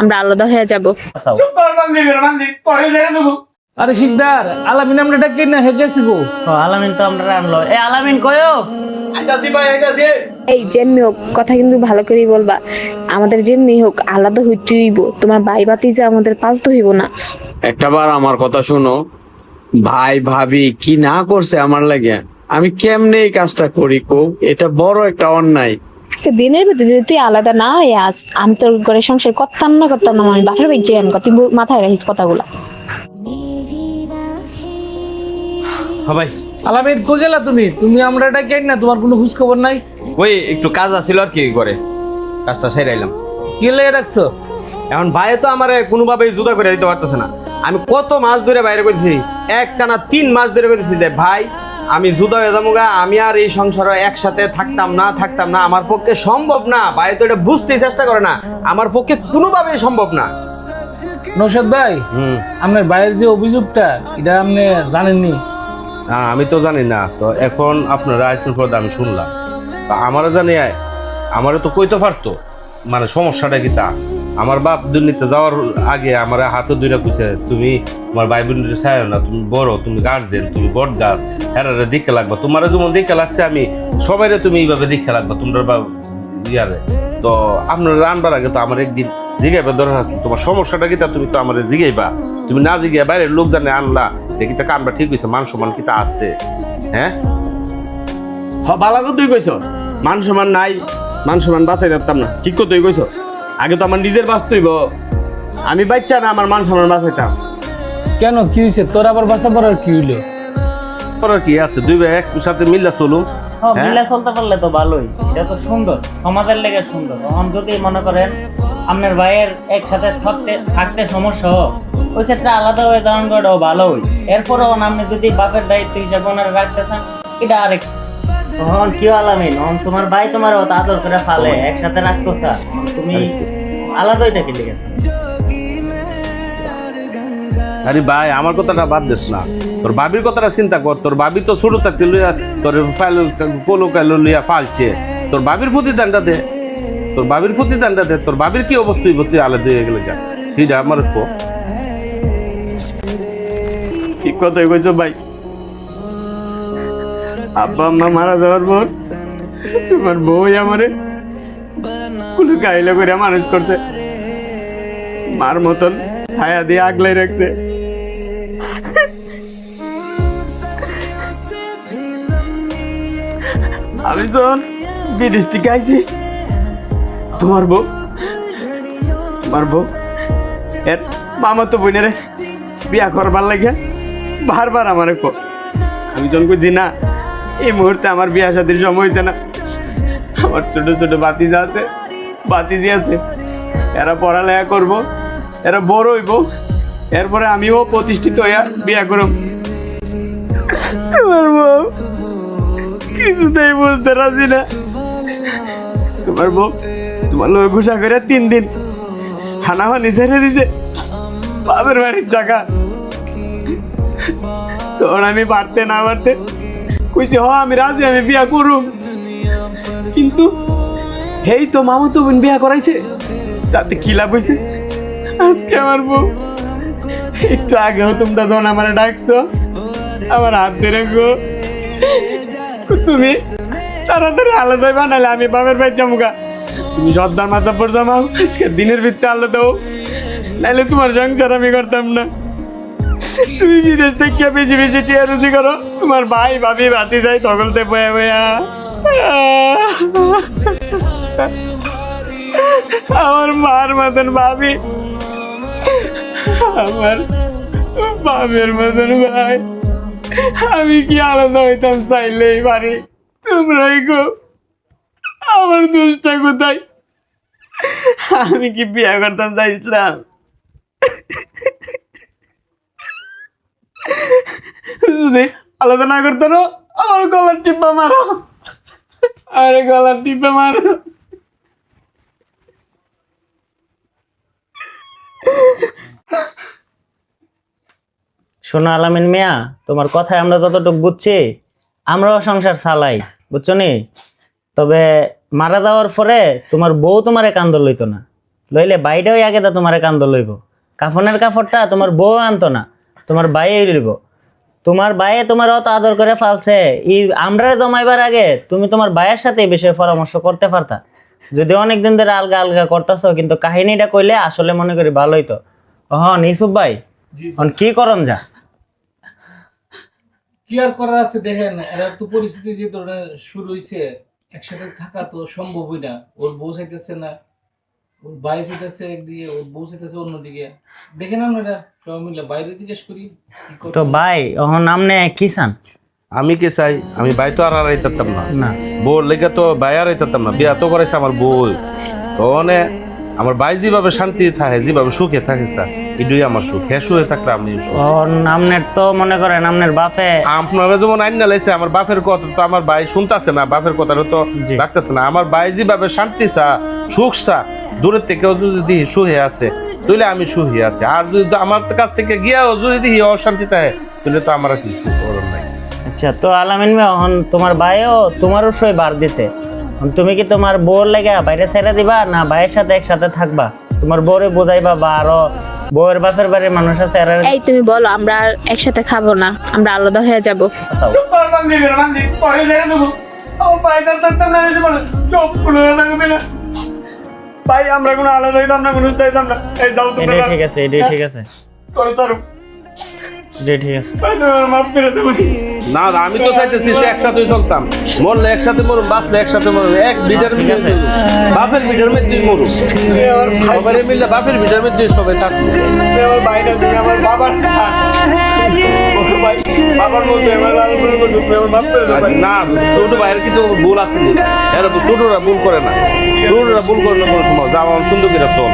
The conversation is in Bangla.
আমরা আলাদা হয়ে যাব। আরে শিকদার, আলামিন আমরা ডাকি না হেগেছি গো। আলামিন তো আমরা আনলো। এ আলামিন কয়ো? এই যেমনি হোক কথা কিন্তু ভালো করেই বলবা, আমাদের যেমনি হোক আলাদা হইতে হইব। তোমার ভাই বাতি যে আমাদের পালতে হইব না। একটাবার আমার কথা শুনো, ভাই ভাবি কি না করছে আমার লাগে, আমি কেমনে এই কাজটা করি কো? এটা বড় একটা অন্যায়। আজকে দিনের ভিতরে যদি তুই আলাদা না হয়ে আস, আমি তোর ঘরে সংসার করতাম না আমি বাসার ভাই যে তুই মাথায় রাখিস কথাগুলা। ভাই আলামিন কই গেলা তুমি? তুমি আমরা ডাকি না, তোমার কোনো খোঁজ খবর নাই? ওই একটু কাজ আছিল আর কি করে কাজটা সেরাইলাম। কি লেগে রাখছো? এখন ভাই তো আমার কোনোভাবেই জুদা করে দিতে পারতেছে না। আমি কত মাস ধরে বাইরে করেছি, একটানা 3 মাস ধরে করেছি যে ভাই আমি জুদা হয়ে যাবো গা, আমি আর এই সংসারে একসাথে থাকতাম না, আমার পক্ষে সম্ভব না। ভাই তো এটা বুঝতেই চেষ্টা করে না, আমার পক্ষে কোনোভাবেই সম্ভব না। নৌশাদ ভাই, আপনার ভাইয়ের যে অভিযোগটা এটা আপনি জানেননি? না আমি তো জানি না, তো এখন আপনারা আইসেন পর আমি শুনলাম, তা আমারও জানি আমারও তো কইতে পারতো মানে সমস্যাটা কি তা। আমার বাপ দুর্নীতি যাওয়ার আগে আমার হাতে দুইটা কুছে, তুমি তোমার ভাই বোন চাইও না, তুমি বড়, তুমি গার্জেন, তুমি বট গাছ, হ্যাঁ দিকে লাগবা, তোমার যেমন দিকে লাগছে আমি সবাইরে তুমি এইভাবে দিকে লাগবা তোমরা ইয়ারে। তো আপনার রানবার আগে তো আমার একদিন জিগাইবা দরকার আছে, তোমার সমস্যাটা কি তা তুমি তো আমার জিগাইবা। তুমি না জিগাই বাইরের লোক জানে আনলা, দেখি তা কামটা ঠিক হয়েছে, মান সম্মান কি তা আছে? হ্যাঁ ভালো তো তুই কইছ মান সম্মান নাই, মান সম্মান বাঁচাই যাতাম না, ঠিক তো তুই কইছ। আগে তো আমার নিজের বাঁচতইব, আমি বাচ্চা না আমার মান সম্মান বাঁচাইতাম। কেন কি হয়েছে তোর? আবার বাসা পড়ার কি হইলো? করার কি আছে, দুই ভাই একসাথে মিল্লা চলুন। মিলা চলতে পারলে তো ভালোই, এটা তো সুন্দর, সমাজের লেগে সুন্দর। এখন যদি মনে করেন আপনার ভাইয়ের একসাথে থাকতে সমস্যা হোক, ওই ক্ষেত্রে আলাদা হয়ে দাঁড়ান করাটাও ভালোই। এরপরেও আপনি যদি বাপের দায়িত্ব হিসাবে ওনারা রাখতেছেন, এটা আরেক। তখন কি আলামিন, তোমার ভাই তোমার অত আদর করে ফালে একসাথে রাখতো স্যার, তুমি আলাদা হয়ে থাকি লেগে। আরে ভাই আমার কথাটা বাদ দিস না, তোর বাবির কথাটা চিন্তা কর। তোর বাবি তো ছোট থাকতে লইয়া তোর কোলো কালো লইয়া ফালছে, তোর বাবির প্রতিদানটা দে, তোর বাবির প্রতিদানটা দে। তোর বাবির কি অবস্থা বস্তি আলাদা হয়ে গেলে যা, সেটা আমার ঠিক কথাই কইছ ভাই। আব্বা আম্মা মারা যাওয়ার পর তোমার বউই আমারে কুলে কাইলে করে মানুষ করছে, মার মতন ছায়া দিয়ে আগলাই রাখছে। আমি যখন বিদেশ থেকে আইছি, তোমার বউ এর মামা তো বোনেরে বিয়া করবার লাগে বারবার আমারে কো। আমি যখন কইছি না এই মুহূর্তে আমার বিয়া শাদীর সময় হয়েছে না, আমার ছোট ছোট বাতিজি আছে, এরা পড়ালেখা করবো, এরা বড় হইব, এরপরে আমিও প্রতিষ্ঠিত হইয়া বিয়া করব। তোমার বউ কিছুতেই বুঝতে রাজি না। তোমার বউ তোমার লোক ঘুষা করে 3 দিন হানাহানি ছেড়ে দিছে বাপের বাড়ির টাকা। তখন আমি পারতে কইছি আমি রাজি, আমি বিয়া করুম। কিন্তু হেই তো মামু তো বোন বিয়া করাইছে, তাতে কি লাভ হয়েছে? আজকে আমার বউ একটু আগেও তোমরা যখন আমার ডাকছো, আমার হাত ধরে গো তুমি তাড়াতাড়ি আলাদা বানালে আমি বাপের বাড়ি যাবো। তুমি সর্দার মাথা পর জামাও, আজকে দিনের ভিতরে আলাদা হোক, নাইলে তোমার সংসার আমি করতাম না। তুমি বিদেশ থেকে বেশি টিয়া রুজি করো, তোমার ভাই ভাবি বাতি যায় তগলতে বয়া বয়া। আমার মার মতন ভাবি, আমার বাপের মতন ভাই, আমি কি আলাদা হইতাম চাইলেই পারি? তোমরাই গো আমার দোষটা কোথায়? আমি কি বিয়ে করতাম চাইছিলাম? যদি আলাদা না করতো আমার গলার টিপা মারো, আরে গলার টিপা মারো। শোনো আলামিন মিয়া, তোমার কথায় আমরা যতটুকু বুঝছি, আমরাও সংসার চালাই, বুঝছো নি? তবে মারা যাওয়ার পরে তোমার বউ তোমারে কান্দর লইতো না, লইলে বাইটাও আগে তো তোমার কান্দ লইব। কাফনের কাপড়টা তোমার বউ আনতো না, তোমার ভাই লইব। তোমার ভাইয়ে তোমার অত আদর করে ফালছে, আমরা জমাইবার আগে তুমি তোমার ভাইয়ের সাথে এই বিষয়ে পরামর্শ করতে পারতা। যদি অনেকদিন ধরে আলগা আলগা করতেছো, কিন্তু কাহিনীটা কইলে আসলে মনে করি ভালোই তো। হন ইসুফ ভাই, কি করন যা? কি আর করার আছে দেখেন, এরা তো পরিস্থিতি যে ধরনের শুরু হয়েছে, একসাথে থাকা তো সম্ভবই না। ওর বউ চাইতেছে না, ওর ভাই চাইতেছে একদিকে, ওর বউ চাইতেছে অন্যদিকে। দেখেন আমরা সবাই মিলে বাইরে জিজ্ঞেস করি কি করতে তো ভাই এখন আমনে কি চান? আমি কি চাই, আমি ভাই তো আর আড়াইতাম না, না বউর লেগে তো ভাই আড়াইতাম না। বিয়া তো করেছে আমার বউ, তো আমার ভাই যেভাবে শান্তি থাকে, যেভাবে সুখে থাকে স্যার, এটাই আমার সুখ। হ্যাঁ, সুখে থাকলে আমি সুখ। আমনের তো মনে করেন আমনের বাপে আপনারা যেমন আইন না লাইছে, আমার বাপের কথা তো আমার ভাই শুনতেছে না, বাপের কথাটা তো জি। রাখতেছে না। আমার ভাই যেভাবে শান্তি চা, সুখ চা, দূরের থেকেও যদি সুখে আছে, তাহলে আমি সুখী আছি। আর যদি আমার কাছ থেকে গিয়াও যদি অশান্তি থাকে, তাহলে তো আমার আর কিছু করার নাই। আচ্ছা, তো আলামিন ভাই এখন তোমার ভাইও তোমারও সই বার দিতে, তুমি কি তোমার বউর লেগে বাইরে ছেড়ে দিবা, না ভাইয়ের সাথে একসাথে থাকবা? তোমার বউরে বোঝাইবা, বা আরো বউয়ের বাপের বাড়ির মানুষ আছে এরা এই তুমি বলো, আমরা আর একসাথে খাবো না, আমরা আলাদা হয়ে যাব। চুপ কর বান্দি বের বান্দি, পরে যাই দেবো। আমার পায়দার তো না হয়েছে বলে চুপ করে লাগবে না। ভাই আমরা কোনো আলাদা হইতাম না, কোনো চাইতাম না। এই যাও তোমরা, এটাই ঠিক আছে, এটাই ঠিক আছে, তোর সারু এটাই ঠিক আছে। ভাই তোমার মাফ করে দেবো। না না, আমি তো চাইতেছি সে একসাথেই চলতাম, মরলে একসাথে মরুন, বাঁচলে একসাথে মরুন, এক বিটার ঠিক আছে। বাপের বিটার মধ্যে মরুন, সবাই মিললে বাপের বিটার মধ্যে সবাই থাকবে। আমার ভাইটা তুমি আমার বাবার সাথ, ভাই বাবার মধ্যে আমার লাল করে করছো, তুমি আমার মাফ করে দেবো ভাই। না, ছোট ভাইয়ের কিন্তু ভুল আছে, এরা ছোটরা ভুল করে না, ছোটরা ভুল করে না কোনো সময়। যা আমার সুন্দর করে চল।